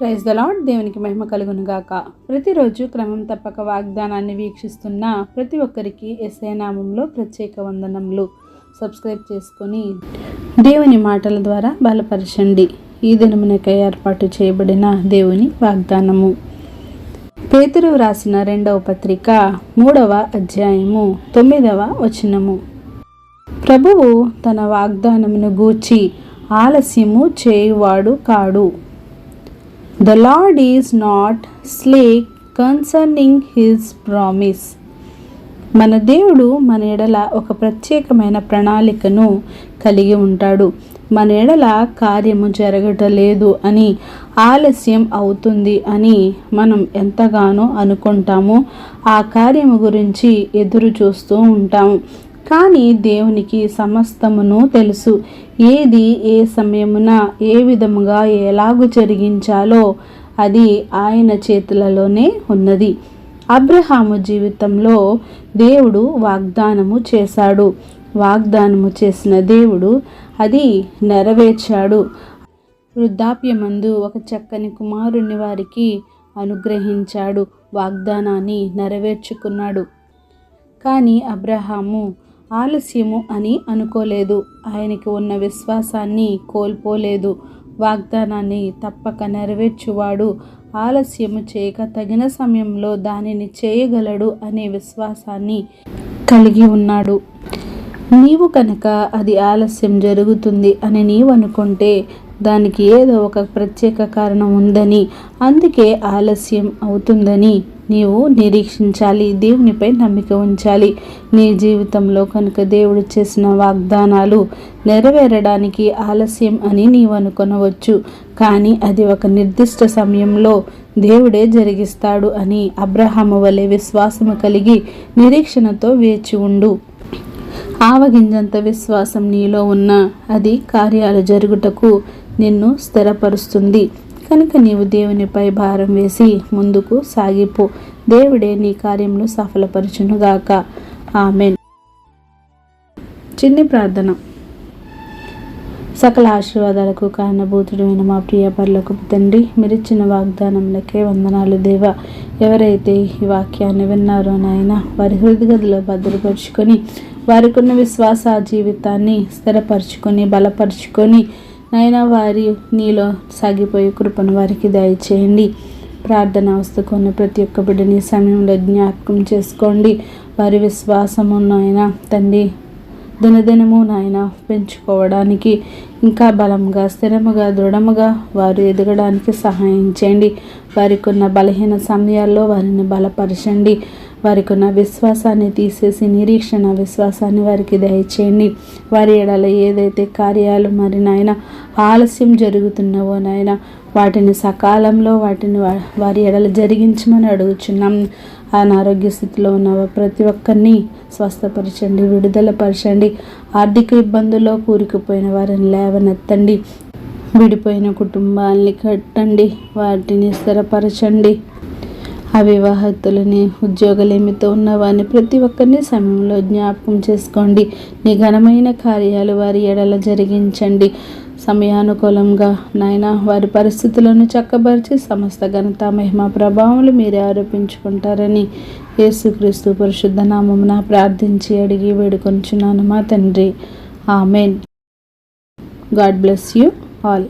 Praise the lord. దేవునికి మహిమ కలుగును గాక. ప్రతిరోజు క్రమం తప్పక వాగ్దానాన్ని వీక్షిస్తున్న ప్రతి ఒక్కరికి యేసయ్య నామములో ప్రత్యేక వందనములు. సబ్స్క్రైబ్ చేసుకొని దేవుని మాటల ద్వారా బలపరచండి. ఈ దినమునకై ఏర్పాటు చేయబడిన దేవుని వాగ్దానము పేతురు రాసిన 2వ పత్రిక 3వ అధ్యాయము 9వ వచనము. ప్రభువు తన వాగ్దానమును గూర్చి ఆలస్యము చేయువాడు కాడు. The Lord is not slack concerning his promise. మన దేవుడు మన ఎడల ఒక ప్రత్యేకమైన ప్రణాళికను కలిగి ఉంటాడు. మన ఎడల కార్యము జరగటలేదు అని, ఆలస్యం అవుతుంది అని మనం ఎంతగానో అనుకుంటామో, ఆ కార్యము గురించి ఎదురు చూస్తూ ఉంటాము. కానీ దేవునికి సమస్తమును తెలుసు. ఏది ఏ సమయమున ఏ విధముగా ఎలాగు జరిగించాలో అది ఆయన చేతులలోనే ఉన్నది. అబ్రహాము జీవితంలో దేవుడు వాగ్దానము చేశాడు. వాగ్దానము చేసిన దేవుడు అది నెరవేర్చాడు. వృద్ధాప్యమందు ఒక చక్కని కుమారుని వారికి అనుగ్రహించాడు. వాగ్దానాన్ని నెరవేర్చుకున్నాడు. కానీ అబ్రహాము ఆలస్యము అని అనుకోలేదు. ఆయనకి ఉన్న విశ్వాసాన్ని కోల్పోలేదు. వాగ్దానాన్ని తప్పక నెరవేర్చువాడు ఆలస్యము చేయక తగిన సమయంలో దానిని చేయగలడు అనే విశ్వాసాన్ని కలిగి ఉన్నాడు. నీవు కనుక అది ఆలస్యం జరుగుతుంది అని నీవు అనుకుంటే దానికి ఏదో ఒక ప్రత్యేక కారణం ఉందని, అందుకే ఆలస్యం అవుతుందని నీవు నిరీక్షించాలి. దేవునిపై నమ్మిక ఉంచాలి. నీ జీవితంలో కనుక దేవుడు చేసిన వాగ్దానాలు నెరవేరడానికి ఆలస్యం అని నీవు అనుకొనవచ్చు. కానీ అది ఒక నిర్దిష్ట సమయంలో దేవుడే జరిగిస్తాడు అని అబ్రహాము వలె విశ్వాసము కలిగి నిరీక్షణతో వేచి ఉండు. ఆవగింజంత విశ్వాసం నీలో ఉన్న అది కార్యాలు జరుగుటకు నిన్ను స్థిరపరుస్తుంది. కనుక నీవు దేవునిపై భారం వేసి ముందుకు సాగిపో. దేవుడే నీ కార్యమును సఫలపరచునుగాక. ఆమెన్. చిన్ని ప్రార్థన. సకల ఆశీర్వాదాలకు కారణభూతుడైన మా ప్రియ పరలోకపు తండ్రి, మీరిచ్చిన వాగ్దానములకే వందనాలు దేవా. ఎవరైతే ఈ వాక్యాన్ని విన్నారో నాయన, వారి హృదయగదిలో భద్రపరుచుకొని వారికి ఉన్న విశ్వాస జీవితాన్ని స్థిరపరచుకొని బలపరుచుకొని నాయన వారి నీలో సాగిపోయే కృపను వారికి దయచేయండి. ప్రార్థన వస్తుకున్న ప్రతి ఒక్క బిడ్డని సమయంలో జ్ఞాపకం చేసుకోండి. వారి విశ్వాసము నాయన తండ్రి దినదినము నాయన పెంచుకోవడానికి ఇంకా బలంగా స్థిరముగా దృఢముగా వారు ఎదగడానికి సహాయం చేయండి. వారికి ఉన్న బలహీన సమయాల్లో వారిని బలపరచండి. వారికి ఉన్న విశ్వాసాన్ని తీసేసి నిరీక్షణ విశ్వాసాన్ని వారికి దయచేయండి. వారి ఎడల ఏదైతే కార్యాలు మరి నాయన ఆలస్యం జరుగుతున్నావో నాయన వాటిని సకాలంలో వారి ఎడల జరిగించమని అడుగుచున్నాం. అనారోగ్య స్థితిలో ఉన్న ప్రతి ఒక్కరిని స్వస్థపరచండి, విడుదలపరచండి. ఆర్థిక ఇబ్బందుల్లో కూరుకుపోయిన వారిని లేవనెత్తండి. విడిపోయిన కుటుంబాలని కట్టండి, వాటిని స్థిరపరచండి. అవివాహితులని ఉద్యోగలేమితో ఉన్న వారిని ప్రతి ఒక్కరిని సమయంలో జ్ఞాపకం చేసుకోండి. నీ ఘనమైన కార్యాలు వారి ఎడల జరిగించండి. సమయానుకూలంగా నాయన వారి పరిస్థితులను చక్కబరిచి సమస్త ఘనత మహిమ ప్రభావములు మీరే ఆరోపించుకుంటారని యేసుక్రీస్తు పరిశుద్ధ నామమున ప్రార్థించి అడిగి వేడుకొంచున్నాను మా తండ్రి. Amen. God bless you all.